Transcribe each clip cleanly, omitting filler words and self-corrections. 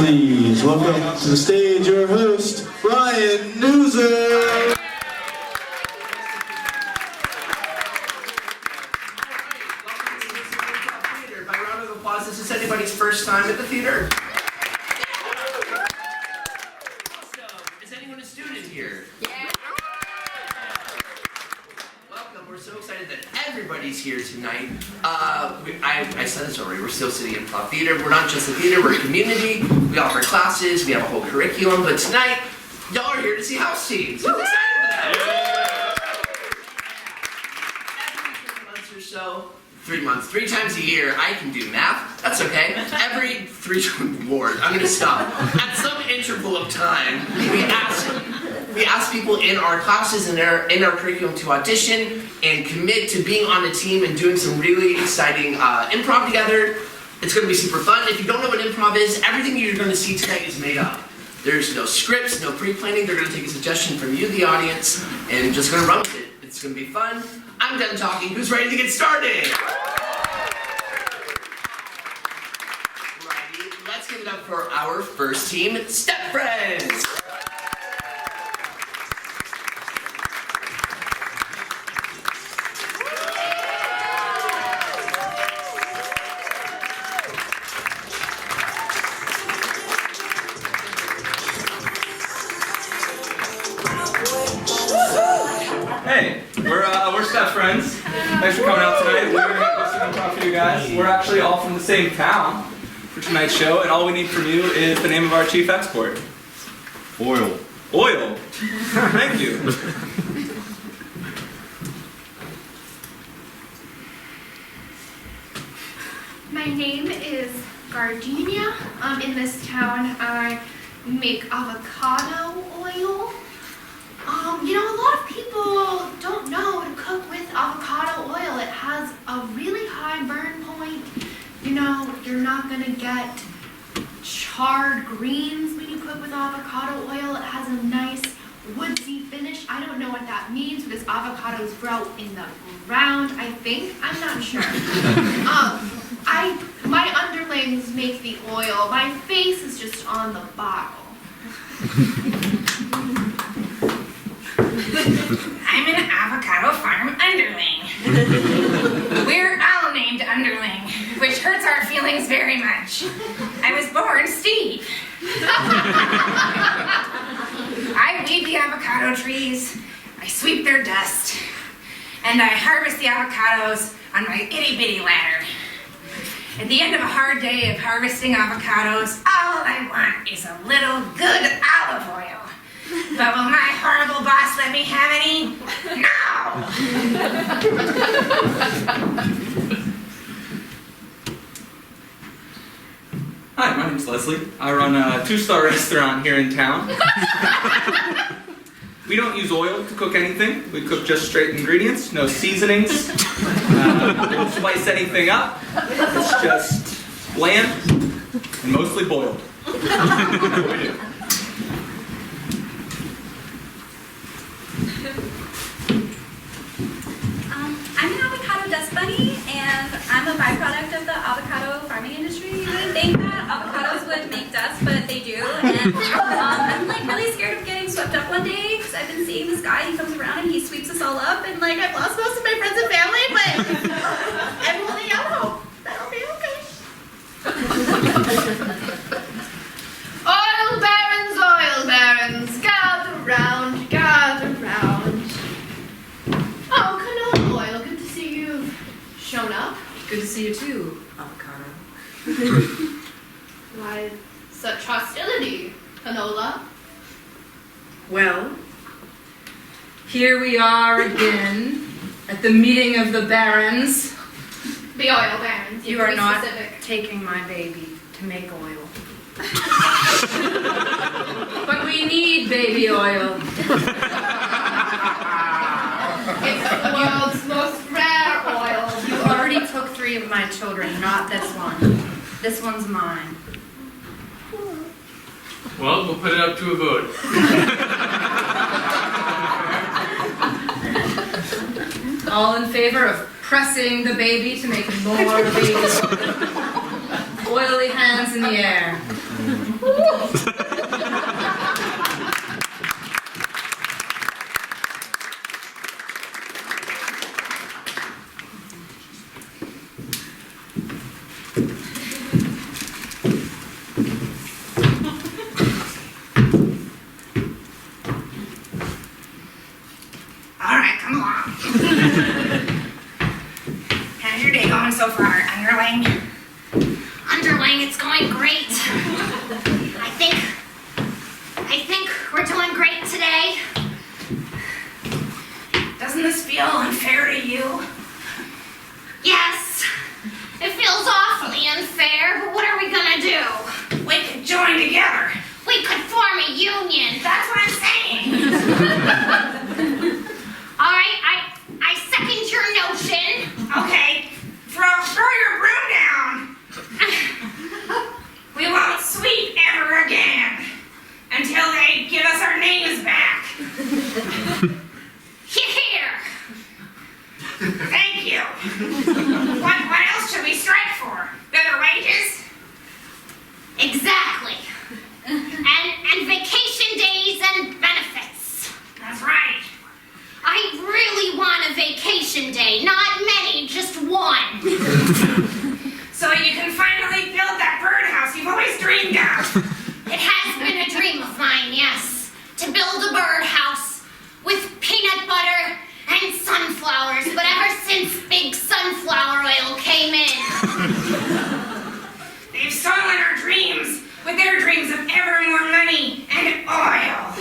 Please welcome to the stage your host, Brian Newser. By round of applause, is this anybody's first time at the theater? Awesome. Is anyone a student here? Yeah. Welcome. We're so excited that everybody's here tonight. I said this already. We're Steel City Improv Theater. We're not just a theater. We're a community. We offer classes. We have a whole curriculum. But tonight, y'all are here to see house teams. Who's excited for that? Every 3 months or so. 3 months, 3 times a year, I can do math, that's okay. Every 3 Lord, I'm gonna stop. At some interval of time, we ask people in our classes and in our curriculum to audition and commit to being on a team and doing some really exciting improv together. It's gonna be super fun. If you don't know what improv is, everything you're gonna see tonight is made up. There's no scripts, no pre-planning. They're gonna take a suggestion from you, the audience, and just gonna run with it. It's gonna be fun. I'm done talking. Who's ready to get started? Righty. Let's give it up for our first team, Step Friends. Hey, we're Step Friends. Thanks for coming out tonight. We're going to go see improv for you guys. We're actually all from the same town for tonight's show, and all we need from you is the name of our chief export. Oil. Oil. Thank you. My name is Gardenia. In this town, I make avocado oil. You know, a lot of people don't know to cook with avocado oil. It has a really high burn point. You know, you're not gonna get charred greens when you cook with avocado oil. It has a nice woodsy finish. I don't know what that means because avocados grow in the ground, I think. I'm not sure. My underlings make the oil. My face is just on the bottle. I'm an avocado farm underling. We're all named Underling, which hurts our feelings very much. I was born Steve. I weed the avocado trees, I sweep their dust, and I harvest the avocados on my itty-bitty ladder. At the end of a hard day of harvesting avocados, all I want is a little good olive oil. But will my horrible boss let me have any? No! Hi, my name's Leslie. I run a 2-star restaurant here in town. We don't use oil to cook anything. We cook just straight ingredients, no seasonings. We don't spice anything up. It's just bland and mostly boiled. That's what we do. I'm an avocado dust bunny, and I'm a byproduct of the avocado farming industry. You would think that avocados would make dust, but they do. And I'm like really scared of getting swept up one day because I've been seeing this guy. He comes around and he sweeps us all up, and like I've lost most of my friends and family, but I'm holding out hope that'll be okay. Oil barons, gather round, gather round. Oh, canola oil, good to see you've shown up. Good to see you too, avocado. Why such hostility, canola? Well, here we are again at the meeting of the barons. The oil barons. You are be not specific. taking my baby to make oil. But we need baby oil. It's the world's most rare oil. You already took 3 of my children, not this one. This one's mine. Well, we'll put it up to a vote. All in favor of pressing the baby to make more baby oil? Oily hands in the air. All right, come along. How's your day going so far, underling? Underling, it's going great. I think we're doing great today. Doesn't this feel unfair to you? Yes, it feels awfully unfair, but what are we gonna do? We could join together. We could form a union. That's what I'm saying. All right, I second your notion. Okay, throw your broom down. We won't sweep ever again until they give us our names back. Here. Thank you. What else should we strike for? Better wages? Exactly. And vacation days and benefits. That's right. I really want a vacation day. Not many, just one. So you can finally build that birdhouse you've always dreamed of. It has been a dream of mine, yes. To build a birdhouse with peanut butter and sunflowers. But ever since big sunflower oil came in, They've stolen our dreams with their dreams of ever more money and oil.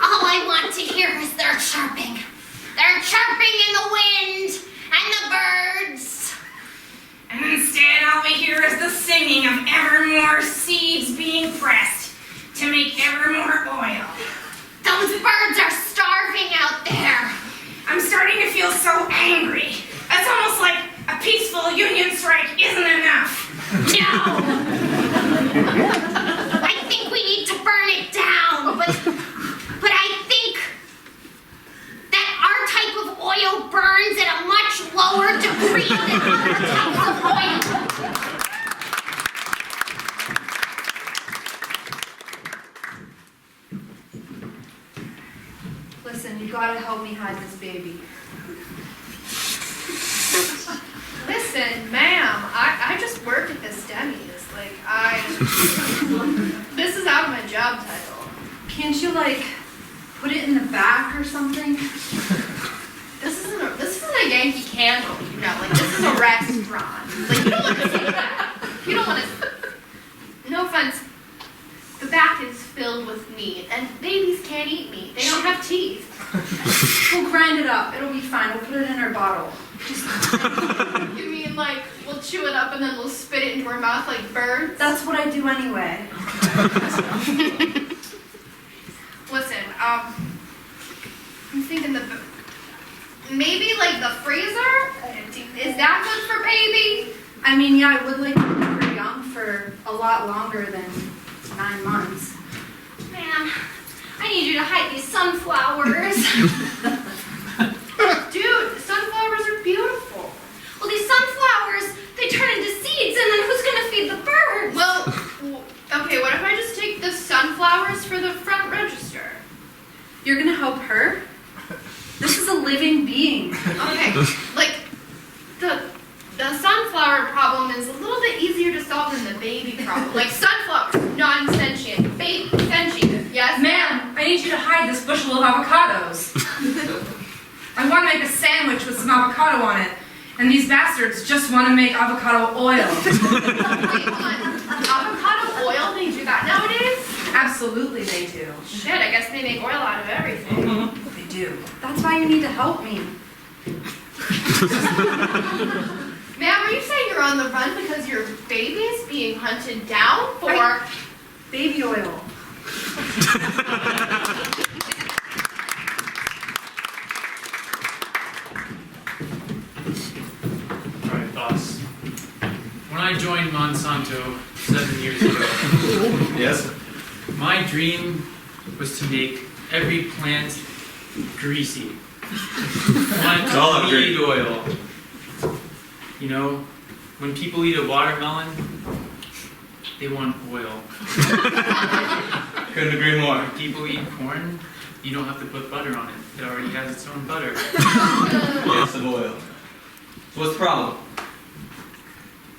all I want to hear is their chirping. They're chirping in the wind and the birds. And instead, all we hear is the singing of ever more seeds being pressed to make ever more oil. Those birds are starving out there. I'm starting to feel so angry. It's almost like a peaceful union strike isn't enough. No! I think we need to burn it down, but I think that our type of oil burns at a much lower degree than other types of oil. Listen, you gotta help me hide this baby. Listen, ma'am, I just work at this Denny's. Like, this is out of my job title. Can't you, like, put it in the back or something? This isn't a Yankee Candle, you know. Like, this is a restaurant. Like, you don't want to say that. You don't want to. No offense. The back is filled with meat, and babies can't eat meat. They don't have teeth. We'll grind it up. It'll be fine. We'll put it in our bottle. You mean like we'll chew it up and then we'll spit it into our mouth like birds? That's what I do anyway. Listen, I'm thinking maybe like the freezer? Is that good for baby? I mean, yeah, I would like to keep her young for a lot longer than 9 months. Ma'am, I need you to hide these sunflowers. Dude, sunflowers are beautiful. Well, these sunflowers, they turn into seeds, and then who's gonna feed the birds? Well, okay, what if I just take the sunflowers for the front register? You're gonna help her? This is a living being. Okay, like the sunflower problem is a little bit easier to solve than the baby problem. Like sunflowers, non-sentient, baby sentient. Yes, Ma'am, I need you to hide this bushel of avocados. I want to make a sandwich with some avocado on it, and these bastards just want to make avocado oil. Wait, hold on. Avocado oil? They do that nowadays? Absolutely they do. Shit, I guess they make oil out of everything. They do. That's why you need to help me. Ma'am, are you saying you're on the run because your baby is being hunted down for Baby oil. Alright, boss. When I joined Monsanto 7 years ago, Yes? my dream was to make every plant greasy. It's all Plant great. weed oil. You know, when people eat a watermelon, They want oil. Couldn't agree more. People eat corn, you don't have to put butter on it. It already has its own butter. Yes, of oil. So what's the problem?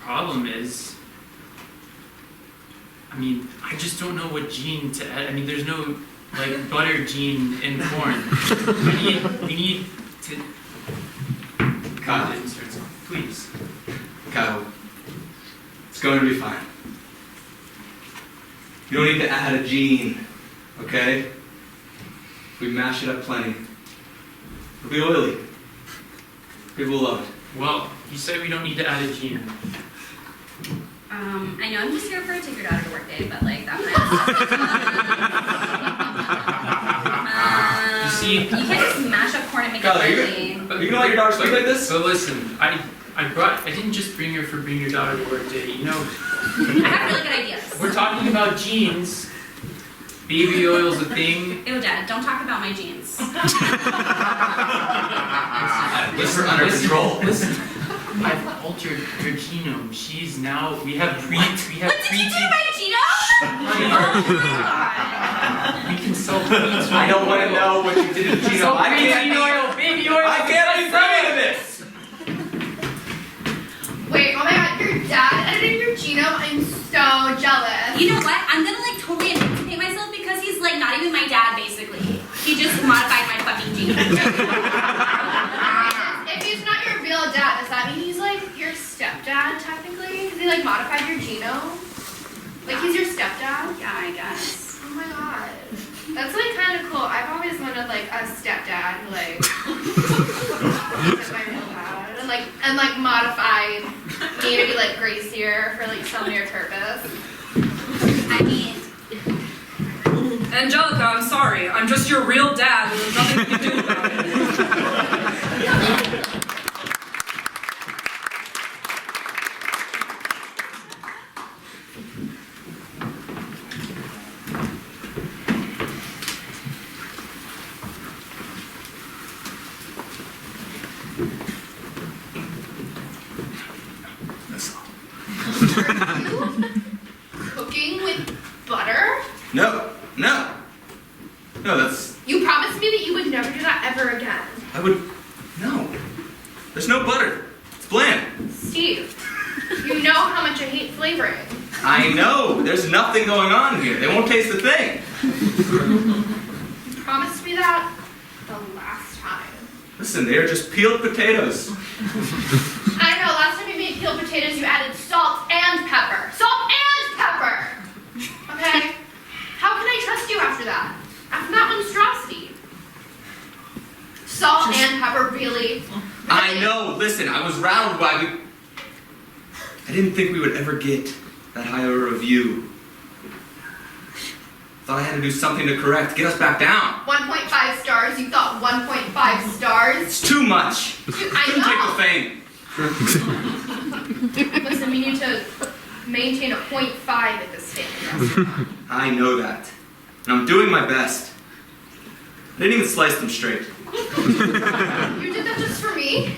Problem is, I mean, I just don't know what gene to add. I mean, there's no like butter gene in corn. We need to Kyle. insert some, please. Kyle. It's going to be fine. You don't need to add a gene, okay? We mash it up plenty. It'll be oily. People will love it. Well, you said we don't need to add a gene. I know I'm just here for a take your daughter to work day, but like that You see, you can't just mash up corn and make Kyle, are it you really. You gonna let your daughter speak like this? So listen, I didn't just bring her for bring your daughter to work day. You know, I have really good ideas. we're talking about genes. Baby oil's a thing. Ew, Dad, don't talk about my jeans. Listen, under control. Listen, I've altered her genome. She's now, we have What did you do to my genome? We can sell preteen I don't want to know what you did to Gino. Sell I can't preteen oil, baby oil. I can't be privy to this. Wait, oh my god, your dad edited your genome? I'm so jealous. You know what? I'm gonna like totally emancipate myself because he's like not even my dad basically. He just modified my fucking genes. If he's not your real dad, does that mean he's like your stepdad technically? Because he like modified your genome? Like he's your stepdad? Yeah, I guess. Oh my god. That's like kind of cool. I've always wanted like a stepdad who like is my real dad and like modified me to be like Gracier for like some weird purpose. I mean, Angelica, I'm sorry. I'm just your real dad, and there's nothing you can do about it. Cooking with butter? No. That's. You promised me that you would never do that ever again. I would. No. There's no butter. It's bland. Steve, you know how much I hate flavoring. I know. There's nothing going on here. They won't taste a thing. You promised me that the last time. Listen, they're just peeled potatoes. I know, last time you made peeled potatoes, you added salt and pepper. Salt and pepper! Okay? How can I trust you after that? After that monstrosity? Salt and pepper, really? I know. Listen, I was rattled by the. I didn't think we would ever get that high of a review. Thought I had to do something to correct, get us back down. 1.5 stars? You thought 1.5 stars? It's too much. I Couldn't take the fame. Listen, we need to maintain a 0.5 at this family restaurant. I know that. And I'm doing my best. I didn't even slice them straight. You did that just for me?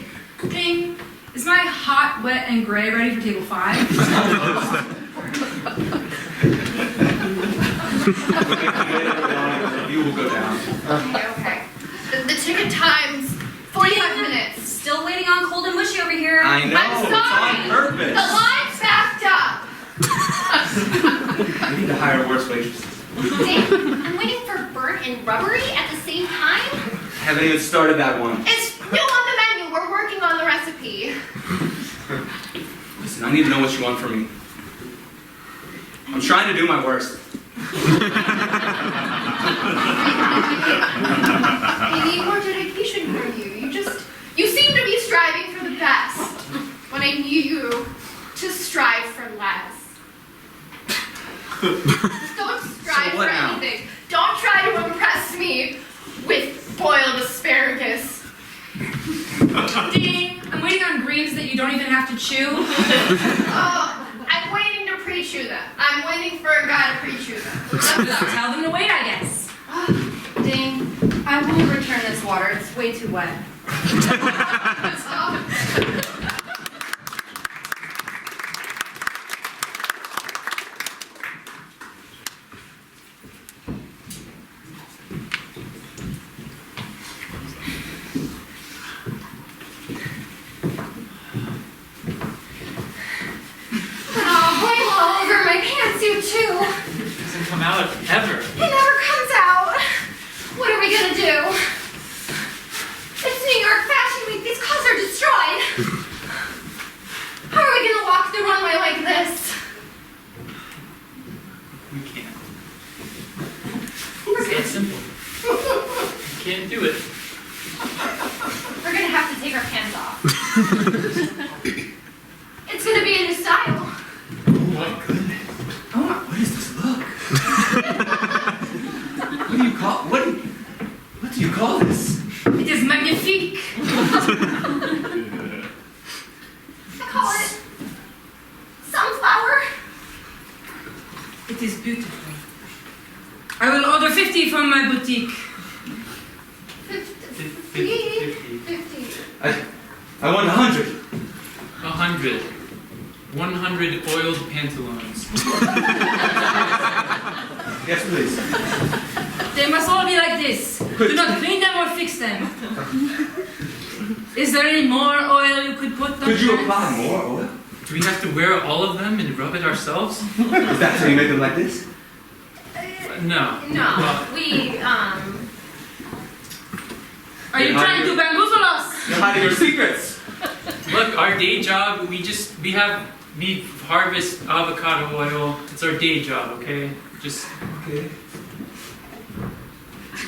Ding. Is my hot, wet, and gray ready for table 5? You will go down. Okay. The ticket time's 45 minutes. still waiting on cold and mushy over here. I know. I'm sorry. It's on purpose. The line's backed up. I need to hire worse waitresses. Dave, I'm waiting for burnt and rubbery at the same time. Haven't even started that one. It's new on the menu. We're working on the recipe. Listen, I need to know what you want from me. I'm trying to do my worst. We need more dedication from you. You seem to be striving for the best when I knew you to strive for less. Just don't strive So what for now? anything. Don't try to impress me with boiled asparagus. Ding! I'm waiting on greens that you don't even have to chew. I'm waiting to pre-chew them. I'm waiting for a guy to pre-chew them. Tell them to wait, I guess. Ding. I won't return this water. It's way too wet. too. It doesn't come out ever. It never comes out. What are we gonna do? It's New York Fashion Week. These clothes are destroyed. How are we gonna walk the runway like this? We can't. It's that simple. We can't do it. We're gonna have to take our pants off. It's gonna be a new style. Oh my goodness. What is this look? What do you call this? It is magnifique. I call it sunflower. It is beautiful. I will order 50 from my boutique. 50. I want 100. 100. 100 oiled pantaloons. Yes, please. They must all be like this. Do not clean them or fix them. Is there any more oil you could put on Could you them? apply more oil? Do we have to wear all of them and rub it ourselves? Is that how you make them like this? No. No, Well, we, Are you trying to bamboozle us? You're hiding your secrets. look, our day job, we harvest avocado oil. It's our day job, okay? Just Okay.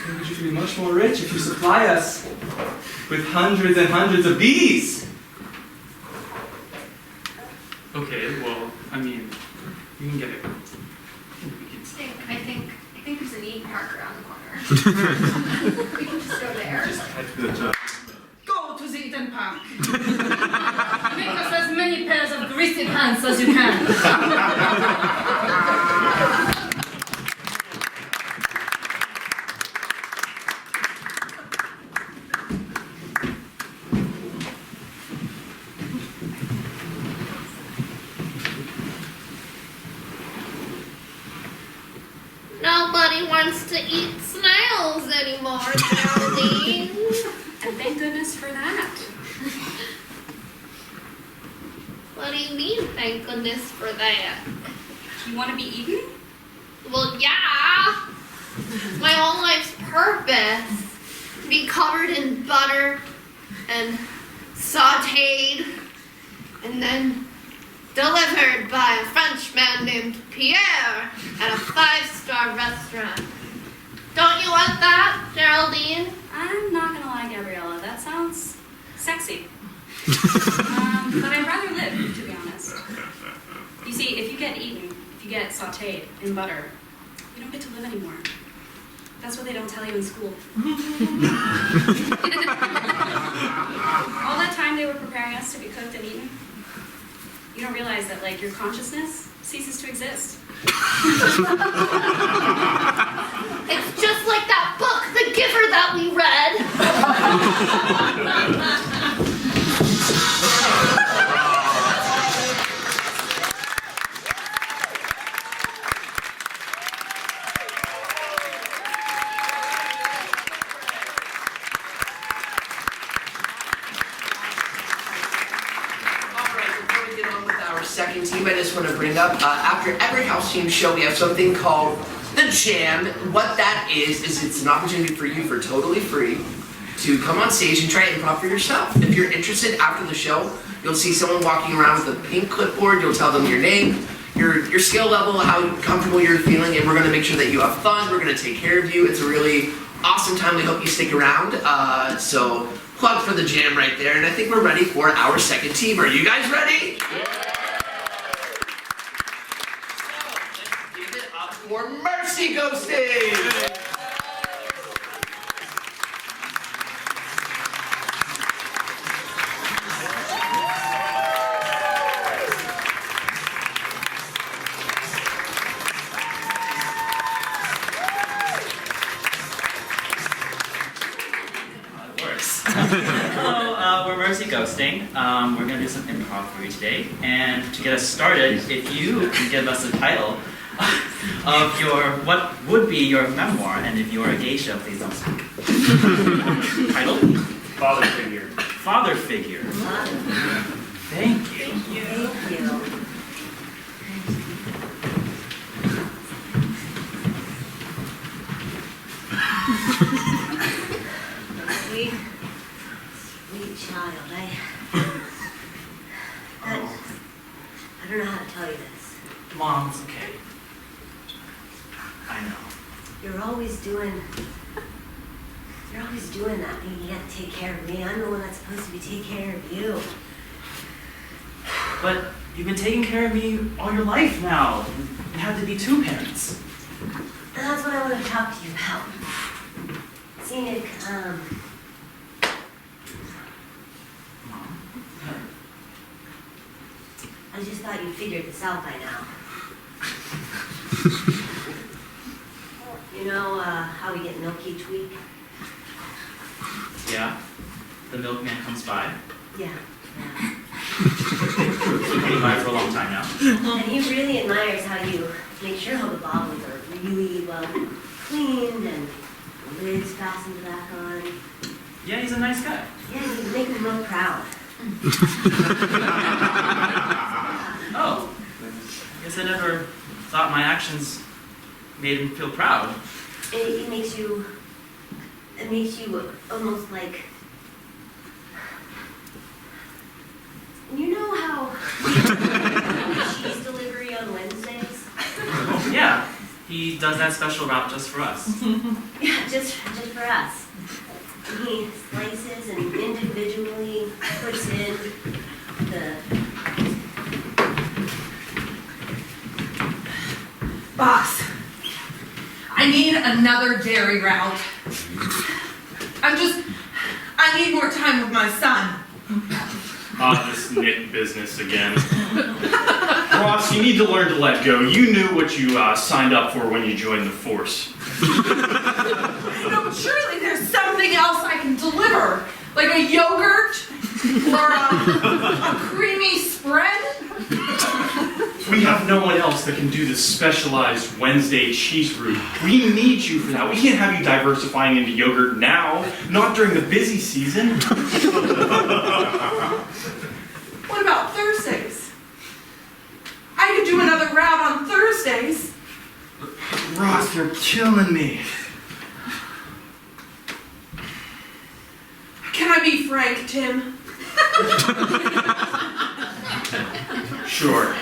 Maybe you could be much more rich if you supply us with hundreds and hundreds of bees. okay, well, I mean, you can get it. We can I think there's an eat park around the corner. We can just go there. Go to the Eaton Park. Make us as many pairs of greasy pants as you can. Nobody wants to eat snails anymore, Geraldine. And thank goodness for that. What do you mean, thank goodness for that? You want to be eaten? Well, yeah. My whole life's purpose. Be covered in butter and sauteed and then delivered by a Frenchman named Pierre at a 5-star restaurant. Don't you want that, Geraldine? I'm not gonna lie, Gabriella. That sounds sexy. But I'd rather live, to be honest. You see, if you get eaten, if you get sauteed in butter, you don't get to live anymore. That's what they don't tell you in school. All that time they were preparing us to be cooked and eaten, you don't realize that, like, your consciousness ceases to exist. It's just like that book, The Giver, that we read. Second team, I just want to bring up, after every house team show, we have something called the Jam. What that is it's an opportunity for you for totally free to come on stage and try improv for yourself. If you're interested after the show, you'll see someone walking around with a pink clipboard. You'll tell them your name, your skill level, how comfortable you're feeling, and we're going to make sure that you have fun. We're going to take care of you. It's a really awesome time. We hope you stick around. So plug for the Jam right there, and I think we're ready for our second team. Are you guys ready? For Mercy Ghosting! Hello, we're Mercy Ghosting. We're going to do some improv for you today. And to get us started, if you can give us a title of what would be your memoir, and if you're a geisha, please don't speak. Title? Father figure. Father figure. Thank you. I don't know how to tell you this. Mom, it's okay. I know. You're always doing that thing. You have to take care of me. I'm the one that's supposed to be taking care of you. But you've been taking care of me all your life now. You have to be two parents. And that's what I want to talk to you about. See, Nick, Mom? I just thought you figured this out by now. You know how we get milk each week? Yeah? The milkman comes by. Yeah. Been coming by for a long time now. And he really admires how you make sure all the bottles are really well cleaned and the lid's fastened back on. Yeah, he's a nice guy. Yeah, you make him real proud. Oh. I guess I never thought my actions made him feel proud. It makes you almost like, you know how we do cheese delivery on Wednesdays? Yeah, he does that special route just for us. Yeah, just for us. And he slices and individually puts in the... Boss, I need another dairy route. I need more time with my son. This knit business again. Ross, you need to learn to let go. You knew what you signed up for when you joined the force. No, but surely there's something else I can deliver. Like a yogurt or a creamy spread. We have no one else that can do this specialized Wednesday cheese route. We need you for that. We can't have you diversifying into yogurt now, not during the busy season. What about Thursdays? I could do another route on Thursdays. Ross, you're killing me. Can I be frank, Tim? Sure.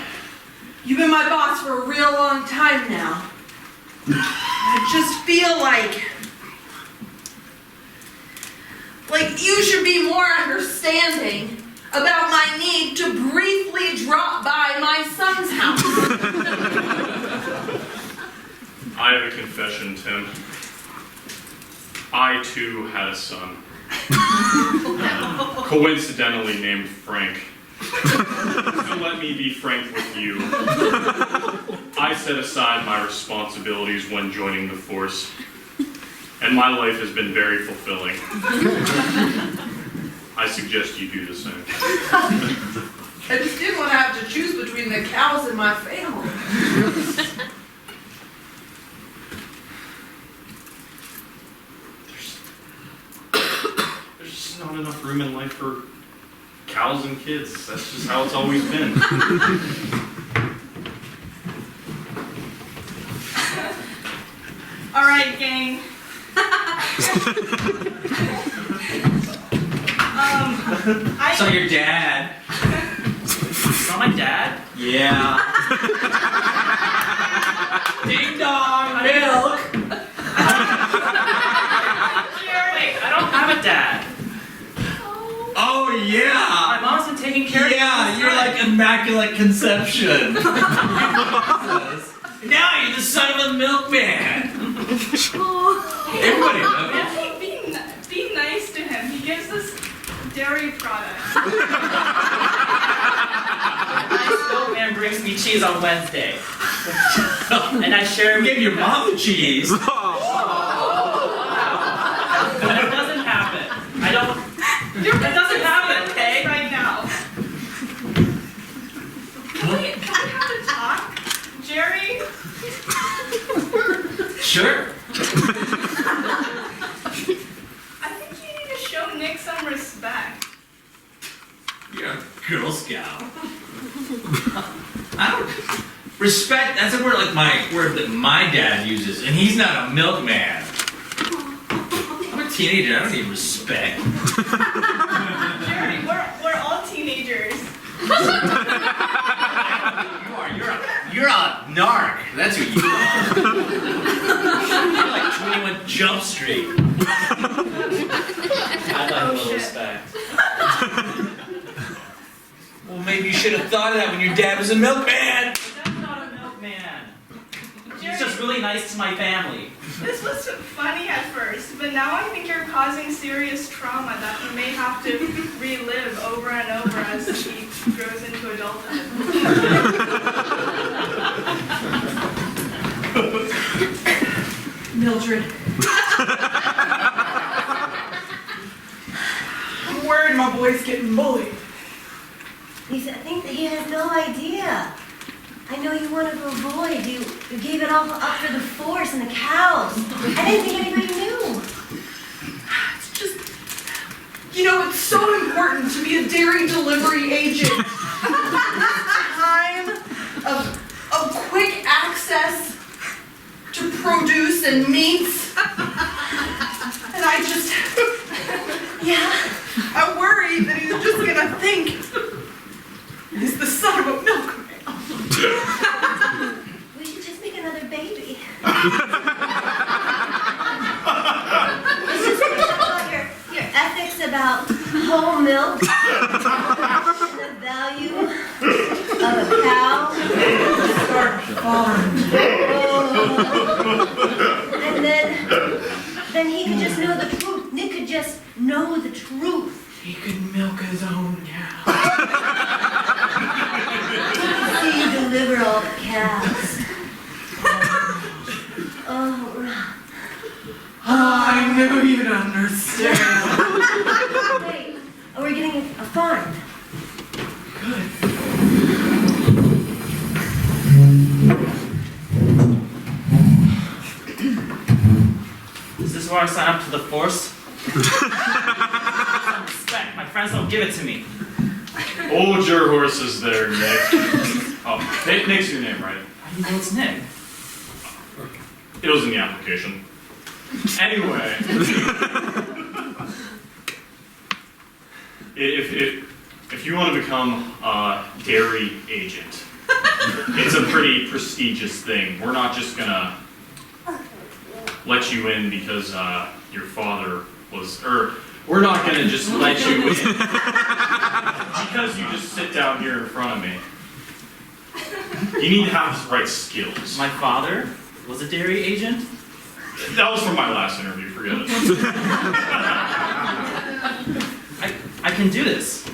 You've been my boss for a real long time now. I just feel like you should be more understanding about my need to briefly drop by my son's house. I have a confession, Tim. I too had a son. Coincidentally named Frank. So let me be frank with you. I set aside my responsibilities when joining the force, and my life has been very fulfilling. I suggest you do the same. I just didn't want to have to choose between the cows and my family. There's just not enough room in life for cows and kids. That's just how it's always been. All right, gang. So your dad. It's not my dad. Yeah. Ding dong, milk. Wait, I don't have a dad. Oh My yeah. mom's been taking care of me. Yeah, you're like immaculate conception. Now you're the son of a milkman. Everybody knows. Be nice to him. He gives us dairy products. Nice milkman brings me cheese on Wednesday. And I share it with Give your mom the cheese. But it doesn't happen. I don't. It doesn't happen, okay? Right now. Can we have a talk? Jerry? Sure. I think you need to show Nick some respect. You're a Girl Scout. I don't respect. That's a word like my word that my dad uses, and he's not a milkman. I'm a teenager. I don't need respect. Jerry, we're all teenagers. Your dad was a milkman. That's not a milkman. He's just really nice to my family. This was funny at first, but now I think you're causing serious trauma that he may have to relive over and over as he grows into adulthood. Mildred. I'm worried my boy's getting bullied. Lisa, I think that he has no idea. I know you wanted to avoid. You gave it all up for the force and the cows. I didn't think anybody knew. It's just, you know, it's so important to be a dairy delivery agent. Time of quick access to produce and meats. And I just, I worry that he's just gonna think he's the son of a milkman. We should just make another baby. Let's just talk about your ethics about whole milk and the value of a cow. Start farm. And then he could just know the truth. Nick could just know the truth. He could milk his own cow. See you deliver all the cows. Oh, I knew you'd understand. wait. Oh, we're getting a farm. Good. Is this where I sign up to the force? Some respect. My friends don't give it to me. Hold your horses there, Nick. Oh, Nick's your name, right? How do you know it's Nick? It was in the application. Anyway. If you want to become a dairy agent, it's a pretty prestigious thing. We're not just gonna let you in because your father was, we're not gonna just let you in because you just sit down here in front of me. You need to have the right skills. My father was a dairy agent? That was from my last interview, forget it. I can do this.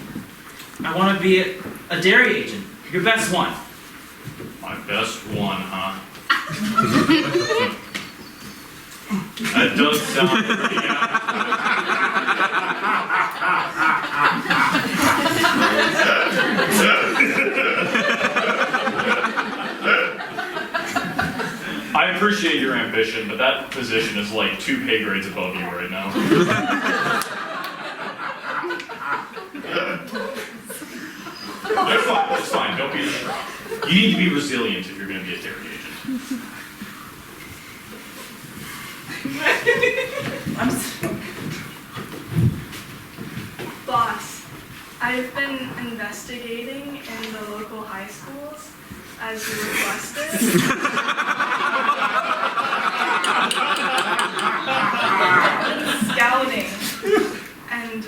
I want to be a dairy agent. Your best one. My best one, huh? That does sound pretty I appreciate your ambition, but that position is like 2 pay grades above you right now. That's fine, don't be distraught. You need to be resilient if you're going to be a dairy agent. Boss, I've been investigating in the local high schools as you requested. Scouting. And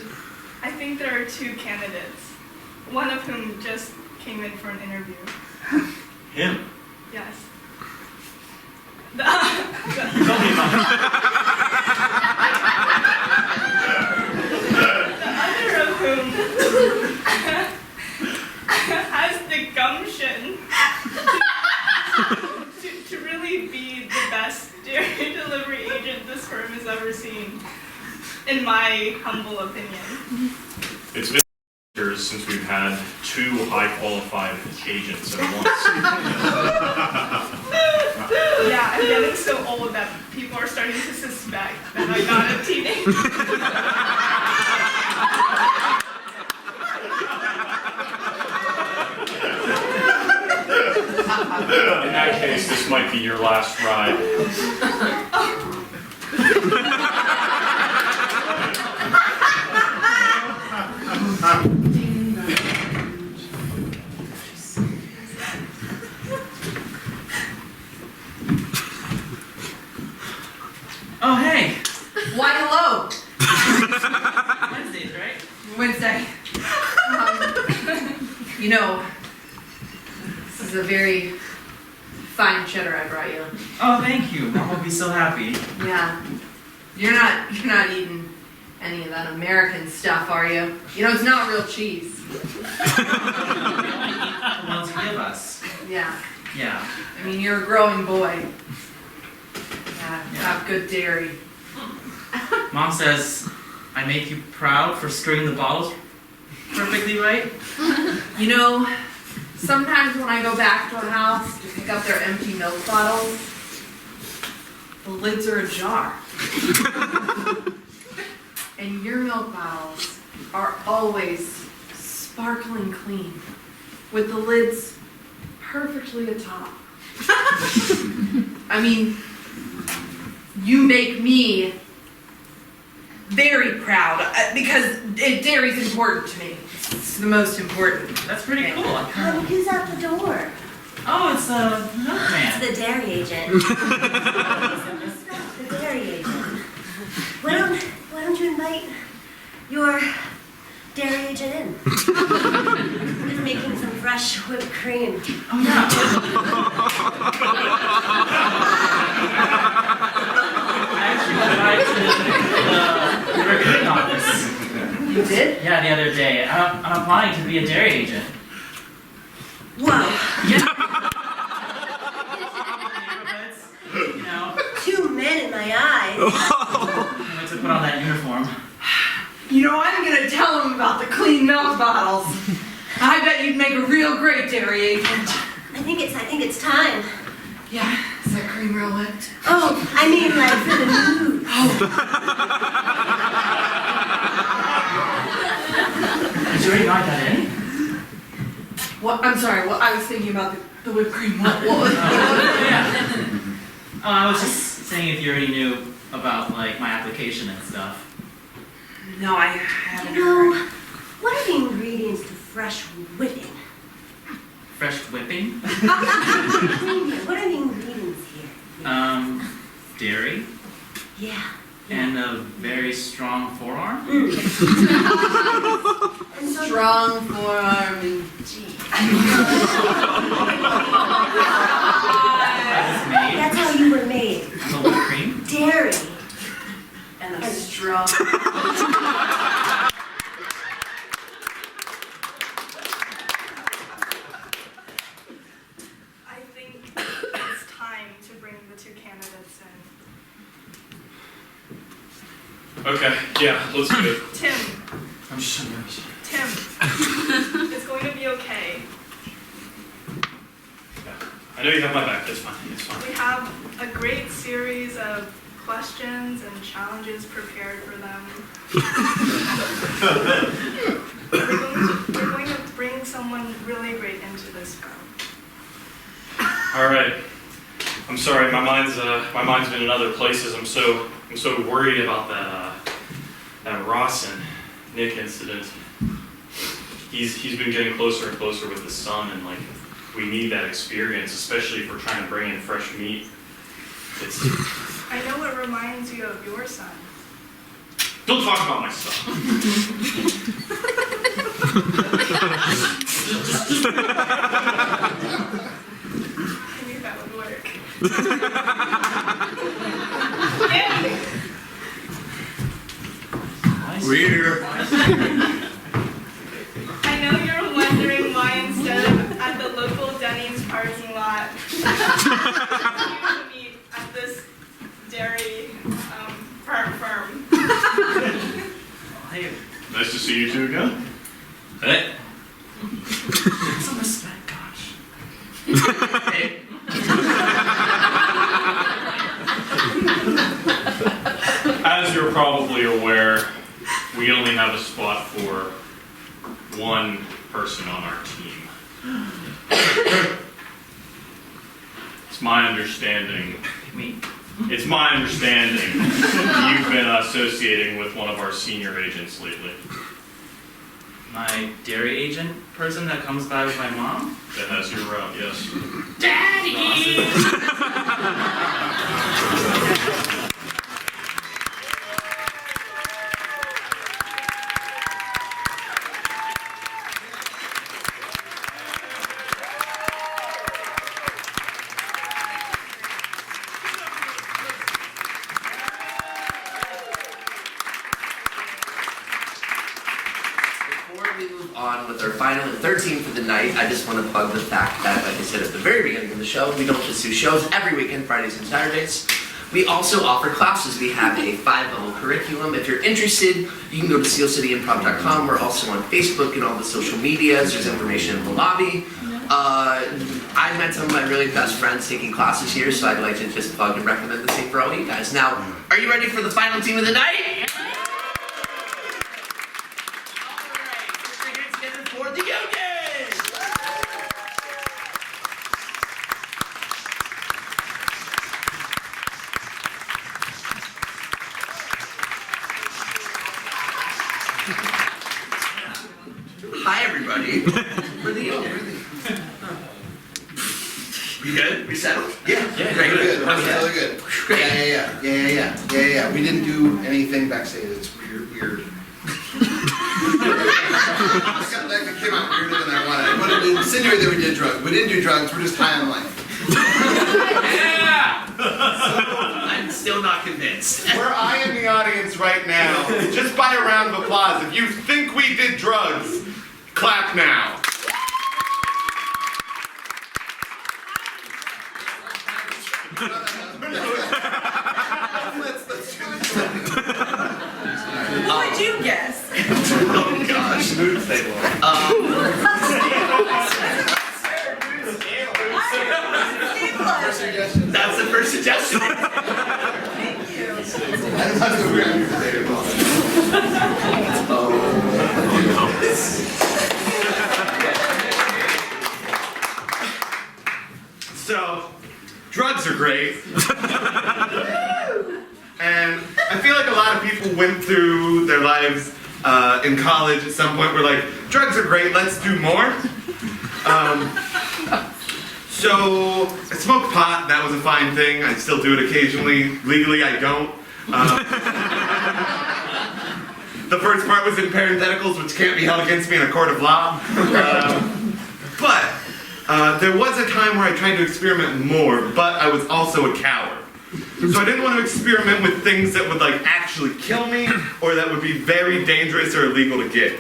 I think there are 2 candidates, one of whom just came in for an interview. Him? Yes. Tell me about it. The other of whom has the gumption to really be the best dairy delivery agent this firm has ever seen, in my humble opinion. It's been years since we've had 2 high qualified agents at once. Yeah, I'm getting so old that people are starting to suspect that I got a teenage. In that case, this might be your last ride. Oh, hey. Why, hello. Wednesdays, right? Wednesday. You know, is a very fine cheddar I brought you. Oh, thank you. Mom will be so happy. Yeah. You're not eating any of that American stuff, are you? You know, it's not real cheese. The ones you give us. Yeah. Yeah. I mean, you're a growing boy. Yeah, have good dairy. Mom says I make you proud for screwing the bottles perfectly right. You know, sometimes when I go back to a house to pick up their empty milk bottles, the lids are ajar. And your milk bottles are always sparkling clean, with the lids perfectly atop. I mean, you make me very proud because dairy's important to me. It's the most important. That's pretty cool. Honey, who's at the door? Oh, it's the milkman. It's the dairy agent. The dairy agent. Why don't you invite your dairy agent in? He's making some fresh whipped cream. Oh, yeah. I actually applied to the recruiting office. You did? Yeah, the other day. I'm applying to be a dairy agent. Whoa. Yeah. You know, 2 men in my eyes. I went to put on that uniform. You know, I'm gonna tell him about the clean milk bottles. I bet you'd make a real great dairy agent. I think it's time. Yeah, is that cream real whipped? Oh, I mean like for the news. Did you already write that in? What? I'm sorry. What? I was thinking about the whipped cream. What was? Oh, I was just saying if you already knew about like my application and stuff. No, I haven't You know, heard. what are the ingredients to fresh whipping? Fresh whipping? What are the ingredients here? Dairy Yeah. and a very strong forearm. And so Strong forearm and that's how you were made. The whipped cream. Dairy. and a strong. I think it's time to bring the two candidates in. Okay, yeah, let's do it. Tim, I'm just Tim, it's going to be okay. I know you have my back, it's fine, it's fine. We have a great series of questions and challenges prepared for them. We're going to bring someone really great into this room. All right. I'm sorry, my mind's been in other places. I'm so worried about that Ross and Nick incident. He's been getting closer and closer with his son, and like we need that experience, especially if we're trying to bring in fresh meat. I know it reminds you of your son. Don't talk about my son. I knew that would work. We're here. I know you're wondering why instead of at the local Denny's parking lot, you meet at this dairy farm. Hey, Nice to see you two again. Hey. some respect, gosh. Hey. As you're probably aware, we only have a spot for one person on our team. It's my understanding. Me. It's my understanding you've been associating with one of our senior agents lately. My dairy agent person that comes by with my mom? That has your route, yes. Daddy! our final and third team for the night, I just want to plug the fact that, like I said at the very beginning of the show, we don't just do shows every weekend, Fridays and Saturdays. We also offer classes. We have a 5-level curriculum. If you're interested, you can go to steelcityimprov.com. We're also on Facebook and all the social medias. There's information in the lobby. I met some of my really best friends taking classes here, so I'd like to just plug and recommend the same for all you guys. Now, are you ready for the final team of the night? For the Yogis! Hi everybody. For the Yogis. We good? We settled? Yeah, Great. good. Okay. Really good. Yeah. We didn't do anything backstage. It's weird. That came out weirder than I wanted. I wanted to insinuate that we did drugs. We didn't do drugs. We're just high on life. Yeah! I'm still not convinced. We're eyeing the audience right now. Just by a round of applause. If you think we did drugs, clap now. What would you guess? Oh gosh. That's the first suggestion. Thank you. So, drugs are great. And I feel like a lot of people went through their lives in college at some point were like, drugs are great, let's do more. So I smoked pot, that was a fine thing. I still do it occasionally. Legally, I don't. The first part was in parentheticals, which can't be held against me in a court of law. But there was a time where I tried to experiment more, but I was also a coward. So I didn't want to experiment with things that would like actually kill me or that would be very dangerous or illegal to get.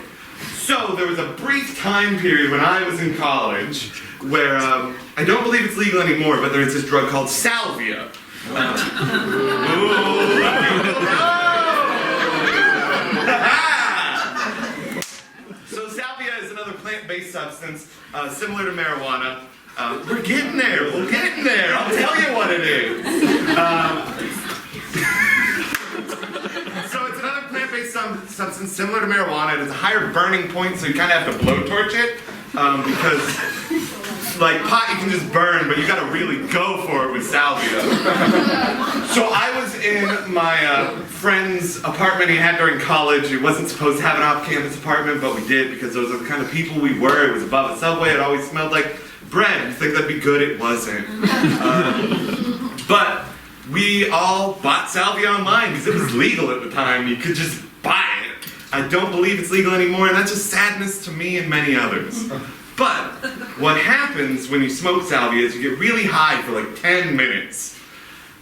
So there was a brief time period when I was in college where I don't believe it's legal anymore, but there's this drug called salvia. So salvia is another plant-based substance similar to marijuana. We're getting there. We're getting there. I'll tell you what it is. So it's another plant-based substance similar to marijuana. It has a higher burning point, so you kind of have to blowtorch it because, like pot, you can just burn, but you got to really go for it with salvia. So I was in my friend's apartment he had during college. He wasn't supposed to have an off-campus apartment, but we did because those are the kind of people we were. It was above a subway. It always smelled like bread. You think that'd be good? It wasn't. But we all bought salvia online because it was legal at the time. You could just buy it. I don't believe it's legal anymore, and that's just sadness to me and many others. But what happens when you smoke salvia is you get really high for like 10 minutes,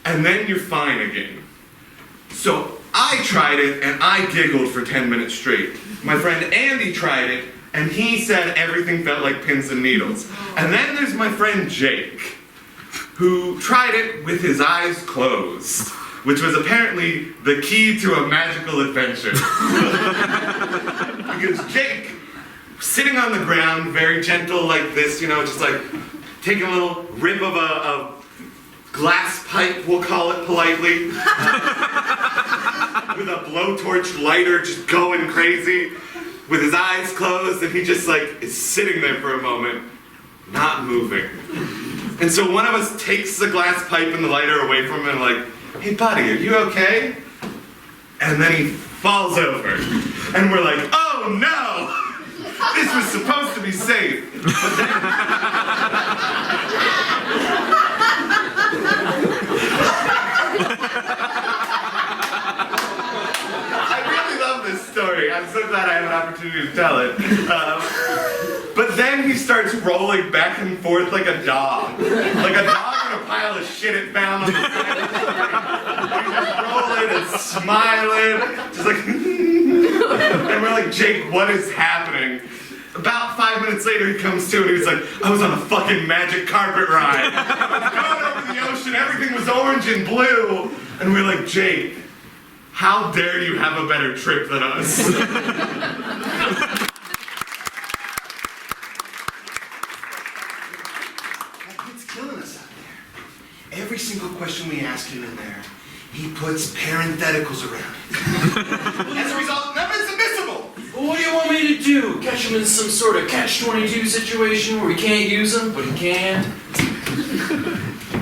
and then you're fine again. So I tried it, and I giggled for 10 minutes straight. My friend Andy tried it, and he said everything felt like pins and needles. And then there's my friend Jake, who tried it with his eyes closed, which was apparently the key to a magical adventure. Because Jake, sitting on the ground, very gentle like this, you know, just like taking a little rip of a glass pipe, we'll call it politely, with a blowtorch lighter just going crazy, with his eyes closed, and he just like is sitting there for a moment, not moving. And so one of us takes the glass pipe and the lighter away from him and like, hey buddy, are you okay? And then he falls over. And we're like, oh no! This was supposed to be safe. But then... I really love this story. I'm so glad I have an opportunity to tell it. But then he starts rolling back and forth like a dog. Like a dog in a pile of shit it found on the side of the street. He's just rolling and smiling. Just like, and we're like, Jake, what is happening? About 5 minutes later, he comes to and he's like, I was on a fucking magic carpet ride. I was going over the ocean, everything was orange and blue. And we're like, Jake, how dare you have a better trip than us? It's killing us out there. Every single question we ask him in there, he puts parentheticals around it. As a result, none of it's admissible. Well, what do you want me to do? Catch him in some sort of catch-22 situation where he can't use them, but he can?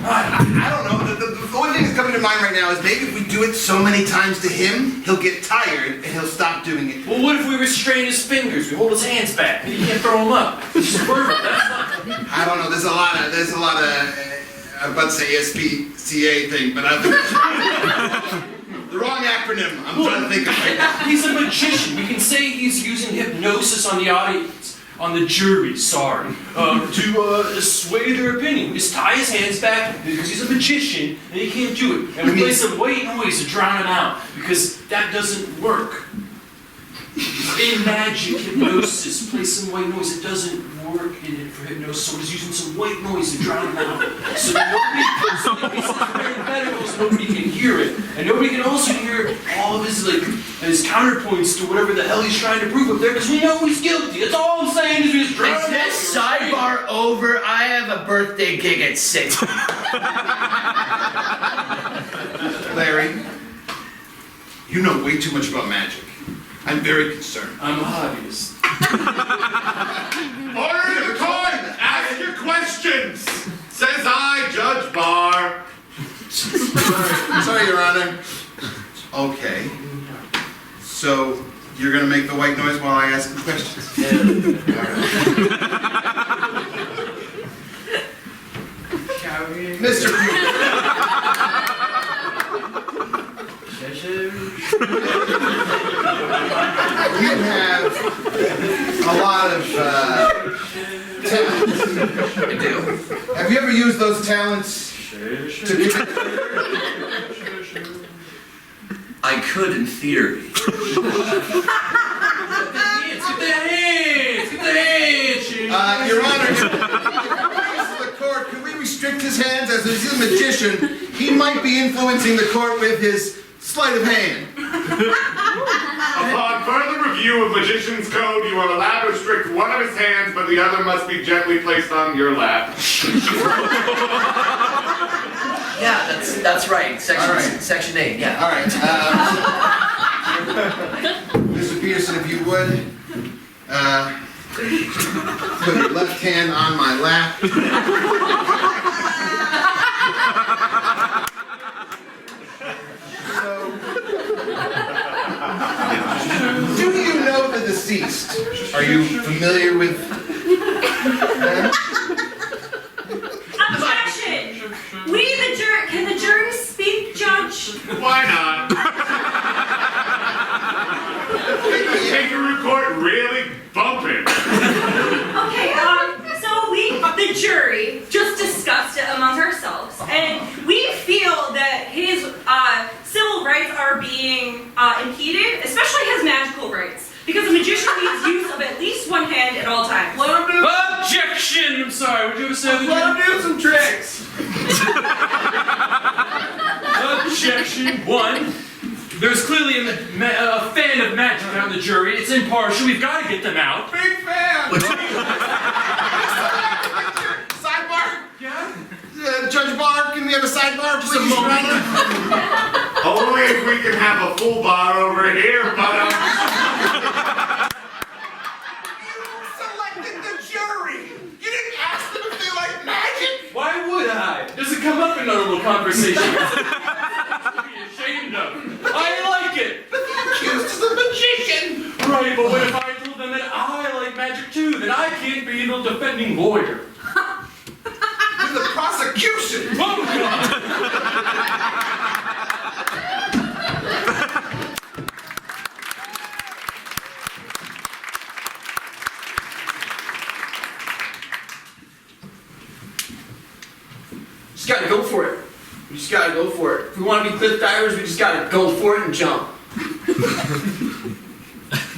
I don't know. The only thing that's coming to mind right now is maybe if we do it so many times to him, he'll get tired and he'll stop doing it. Well, what if we restrain his fingers? We hold his hands back and he can't throw them up. It's just perfect. That's not... I don't know. There's a lot of. I'm about to say SPCA thing, but I think the wrong acronym. I'm trying to think of right now. He's a magician. We can say he's using hypnosis on the audience, on the jury, sorry, to sway their opinion. We just tie his hands back because he's a magician and he can't do it. And we play some white noise to drown him out because that doesn't work. In magic hypnosis, play some white noise. It doesn't work in it for hypnosis, so he's using some white noise to drown him out. So that nobody can hear it. And nobody can also hear all of his his counterpoints to whatever the hell he's trying to prove up there, because we know he's guilty. That's all I'm saying is we just drown Is him out. this sidebar over? I have a birthday gig at 6. Larry, you know way too much about magic. I'm very concerned. I'm a hobbyist. Order in the court! Ask your questions! Says I, Judge Barr. Sorry, Your Honor. Okay. So, you're gonna make the white noise while I ask the questions? Mr. You have a lot of talents. I do. Have you ever used those talents to commit? I could in theory. Get the hands! Your Honor, the court, can we restrict his hands? As he's a magician, he might be influencing the court with his sleight of hand. Upon further review of Magician's Code, you are allowed to restrict one of his hands, but the other must be gently placed on your lap. Yeah, that's right. Section 8, yeah. All right. Mr. Peterson, if you would, put your left hand on my lap. Do you know the deceased? Are you familiar with them? Objection! Can the jury speak, Judge? Why not? Kangaroo Court really bumping. Okay, so the jury, just discussed it among ourselves, and we feel that his civil rights are being impeded, especially his magical rights, because a magician needs use of at least one hand at all times. Objection! I'm sorry, would you have said Let him do some tricks. Objection 1. There's clearly a fan of magic on the jury. It's impartial. We've got to get them out. Big fan! Sidebar? Yeah? Judge Barr, can we have a sidebar, please? Just a moment. Only if we can have a full bar over here, but Selected the jury! You didn't ask them if they like magic! Why would I? Doesn't come up in our little conversation. Be ashamed of. I like it. But the accused is a magician! Right, but what if I told them that I like magic too? Then I can't be the defending lawyer. You're the prosecution! Oh, God. Just gotta go for it. We just gotta go for it. If we want to be cliff divers, we just gotta go for it and jump.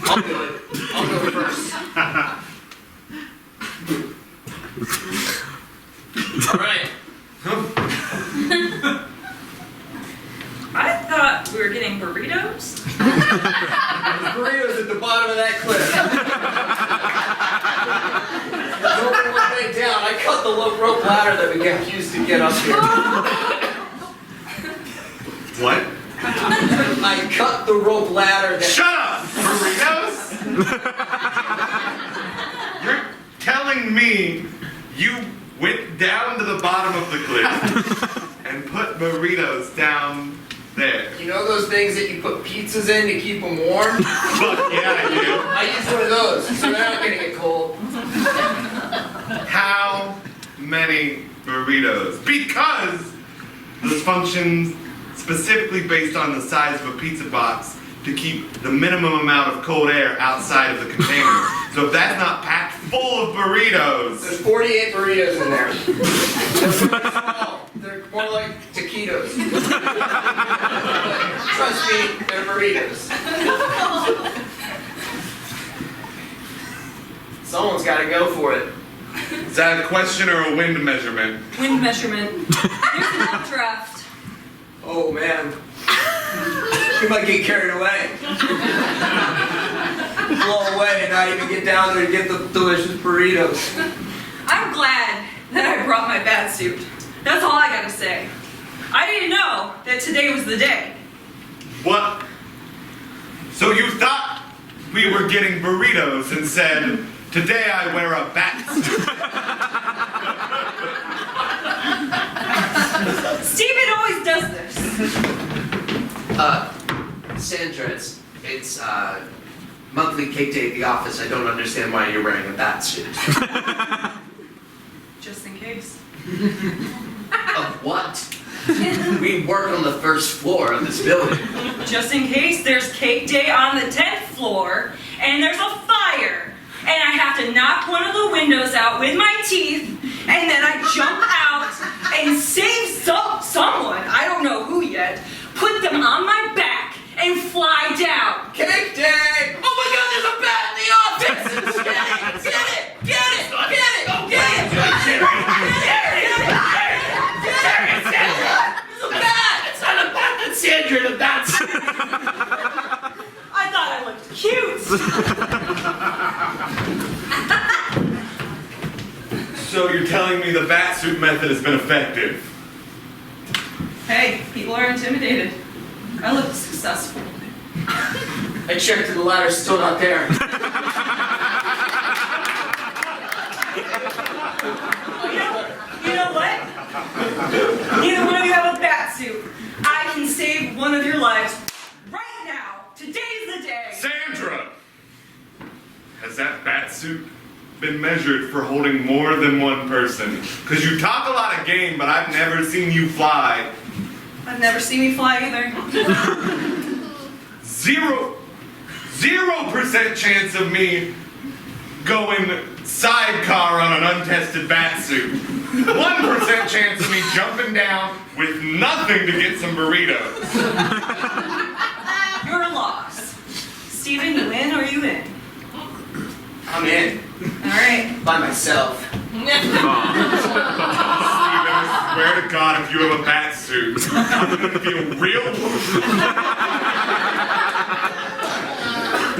I'll do it. I'll go first. All right. I thought we were getting burritos. Burritos at the bottom of that cliff. There's only one way down. I cut the rope ladder that we used to get up here. What? I cut the rope ladder that. Shut up! Burritos? You're telling me you went down to the bottom of the cliff and put burritos down there? You know those things that you put pizzas in to keep them warm? Fuck yeah, I do. I use one of those, so they're not gonna get cold. How many burritos? Because those functions specifically based on the size of a pizza box to keep the minimum amount of cold air outside of the container. So if that's not packed full of burritos. There's 48 burritos in there. They're very small. They're more like taquitos. Trust me, they're burritos. Someone's got to go for it. Is that a question or a wind measurement? Wind measurement. There's an updraft. Oh man. You might get carried away. Blow away and not even get down there to get the delicious burritos. I'm glad that I brought my bat suit. That's all I gotta say. I didn't know that today was the day. What? So you thought we were getting burritos and said, today I wear a bat suit. Steven always does this. Sandra, it's monthly cake day at the office. I don't understand why you're wearing a bat suit. Just in case. Of what? We work on the first floor of this building. Just in case there's cake day on the 10th floor and there's a fire and I have to knock one of the windows out with my teeth and then I jump out and save someone, I don't know who yet, put them on my back and fly down. Cake day! Oh my god, there's a bat in the office! Get it! Get it! Get it! Get it! Go get it! Get it! There's a bat! It's not a bat, that's Sandra the bat. I thought I looked cute. So you're telling me the bat suit method has been effective? Hey, people are intimidated. I look successful. I checked and the ladder's still not there. You know what? Neither one of you have a bat suit. I can save one of your lives right now. Today's the day. Sandra! Has that bat suit been measured for holding more than one person? Because you talk a lot of game, but I've never seen you fly. I've never seen me fly either. 0% chance of me going sidecar on an untested bat suit. 1% chance of me jumping down with nothing to get some burritos. You're a loss. Steven, you in or you in? I'm in. Alright. By myself. Steven, I swear to God, if you have a bat suit, I'm gonna feel real.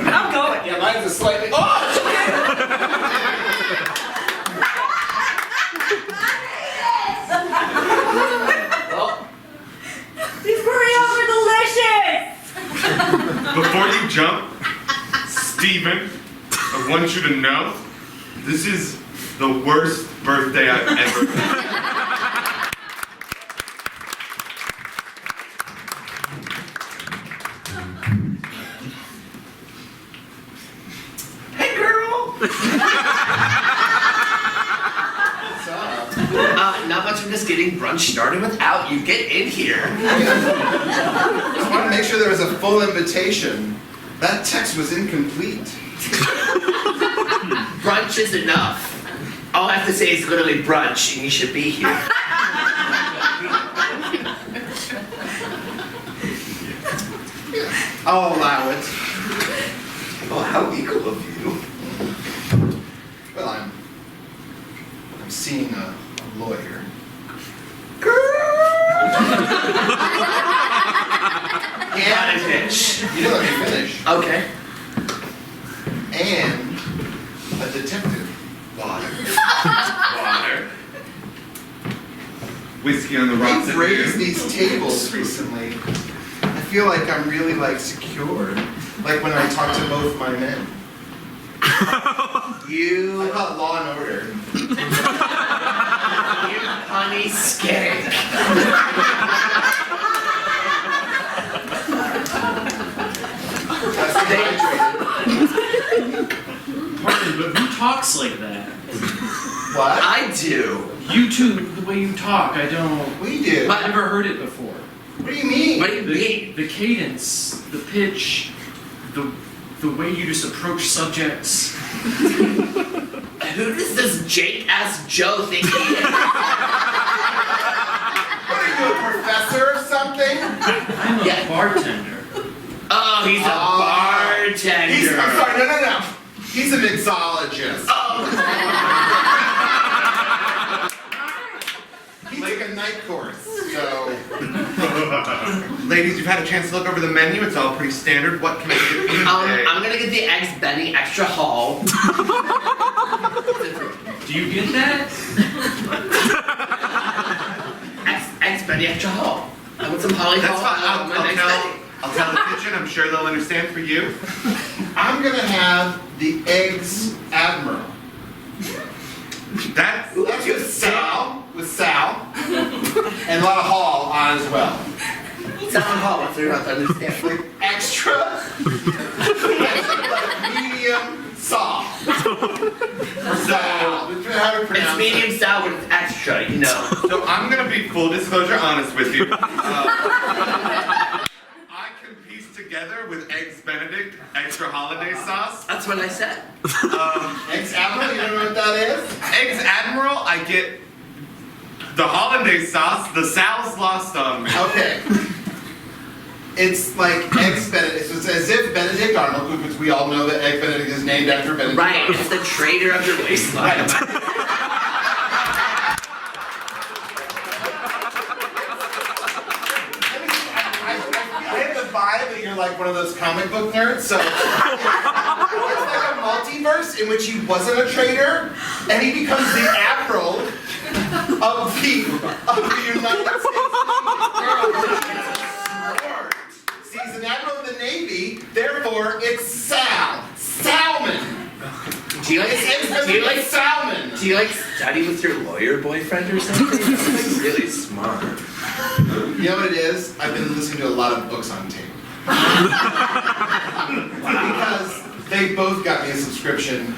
I'm going. Yeah, mine's a slightly. Oh! It's okay! Well, these burritos are delicious! Before you jump, Steven, I want you to know, this is the worst birthday I've ever had. hey girl! What's up? Not much of this getting brunch started without you. Get in here. Just want to make sure there was a full invitation. That text was incomplete. Brunch is enough. All I have to say is literally brunch, and you should be here. I'll allow it. Oh, how legal of you. Well, I'm seeing a lawyer. Okay. And a detective. Water. Whiskey on the rocks. I've raised these tables recently. I feel like I'm really like secure. Like when I talk to both my men. I call it Law and Order. You honey skank. Pardon, but who talks like that? What? I do. You two, the way you talk, I don't. We do. I've never heard it before. What do you mean? What do you mean? The cadence, the pitch, the way you just approach subjects. Who does this Jake-ass Joe think he is? What are you, a professor or something? I'm a bartender. Oh, he's a bartender. I'm sorry, no. He's a mixologist. He took a night course, so. Ladies, you've had a chance to look over the menu. It's all pretty standard. What can I get for you today? I'm gonna get the Eggs Benny extra hall. Do you get that? Eggs Benny extra hall. I want some Holly That's Hall. fine. I'll tell the kitchen. I'm sure they'll understand for you. I'm gonna have the Eggs Admiral. That's with Sal. And a lot of Hall on as well. Sal and Hall, so you don't have to understand. Like extra medium Sal. It's medium sour with extra, you know. So I'm gonna be full disclosure honest with you. I can piece together with Eggs Benedict extra holiday sauce. That's what I said. Eggs Admiral, you don't know what that is? Eggs Admiral, I get the hollandaise sauce. The Sal's lost on me. Okay. It's like Eggs Benedict. It's as if Benedict Arnold, because we all know that Egg Benedict is named after Benedict Right, Arnold. it's the traitor of your waistline. I have the vibe that you're like one of those comic book nerds, so it's like a multiverse in which he wasn't a traitor, and he becomes the admiral of the United States Navy. See, he's an admiral of the Navy, therefore it's Sal. Salmon. Do you like salmon? Do you like study with your lawyer boyfriend or something? That's like really smart. You know what it is? I've been listening to a lot of books on tape. Because they both got me a subscription.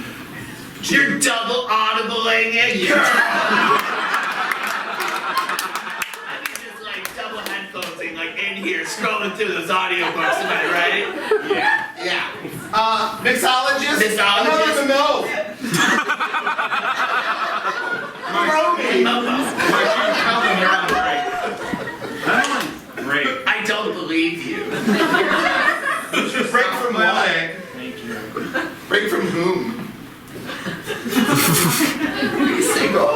You're double audibling it, girl! I mean, just like double headphonesing, like in here, scrolling through those audiobooks, am I right? Yeah. Mixologist? Mixologist. Another no. Great. I don't believe you. Break from what? Thank you. Break from whom? Are you single?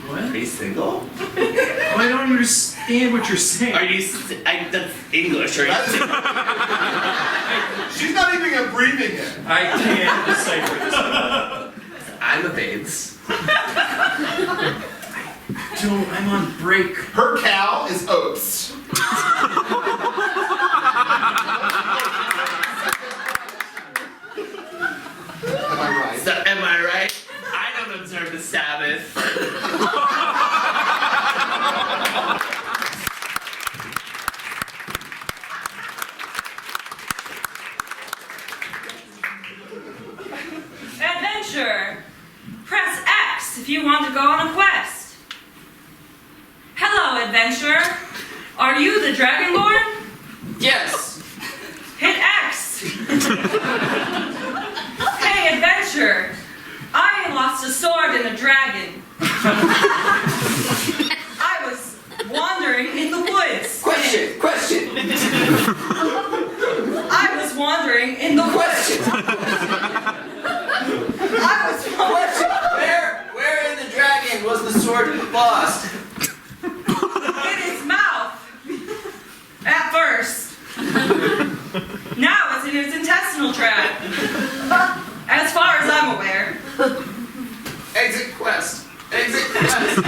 What? Are you single? Oh, I don't understand what you're saying. Are you? That's English. Are you? She's not even breathing it. I can't decipher this. I'm a babes. I'm on break. Her cow is oats. Am I right? So, am I right? I don't observe the Sabbath. Adventure. Press X if you want to go on a quest. Hello, adventurer. Are you the Dragonborn? Yes. Hit X. Hey, adventurer. I lost a sword and a dragon. I was wandering in the woods. Question. I was wandering in the woods. I was wandering. Where in the dragon was the sword lost? In his mouth. At first. contract. As far as I'm aware. Exit quest. Exit quest.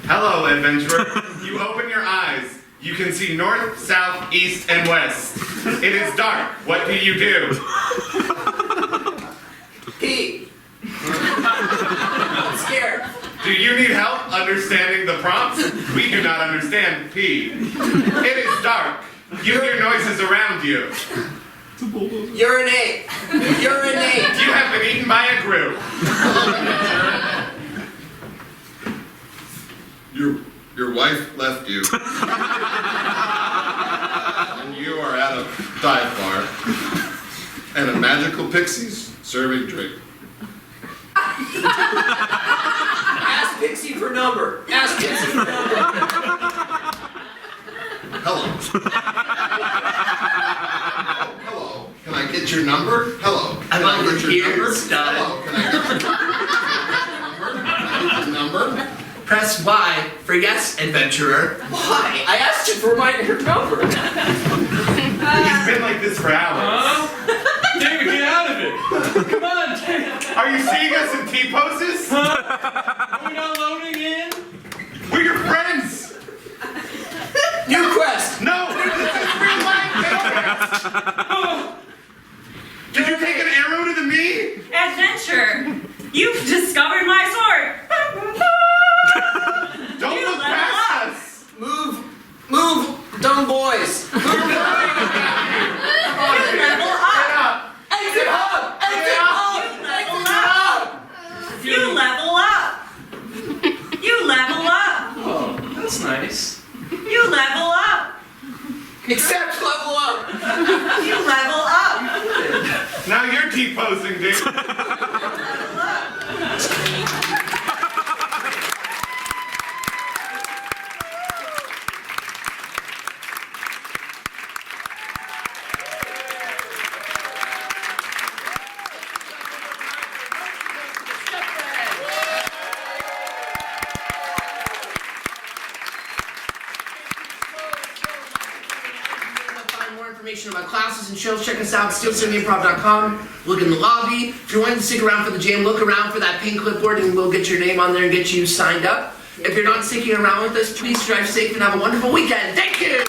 Hello, adventurer. You open your eyes. You can see north, south, east, and west. It is dark. What do you do? Pee. I'm scared. Do you need help understanding the prompts? We do not understand P. It is dark. You hear noises around you. Urinate. Urinate. You have been eaten by a group. Your wife left you. And you are at a dive bar. And a magical pixie's serving drink. Ask Pixie for number. Ask Pixie for number. Hello. Hello. Can I get your number? Hello. Can I get your number? Hello. Can I get your number? Press Y for yes, adventurer. Why? I asked you for my number. He's been like this for hours. David, get out of it! Come on, David! Are you seeing us in T-poses? Are we not loading in? We're your friends! New quest! No! This is real life! Did you take an arrow to the knee? Adventure! You've discovered my sword! Don't You look level past up. us! Move, dumb boys. You level up! Exit hub! Exit hub! You level up! You level up! Oh, that's nice. You level up! Except level up. You level up! Now you're T-posing, dude. More information about classes and shows, check us out at steelcityimprov.com. Look in the lobby. If you're wanting to stick around for the jam, look around for that pink clipboard and we'll get your name on there and get you signed up. If you're not sticking around with us, please drive safe and have a wonderful weekend. Thank you!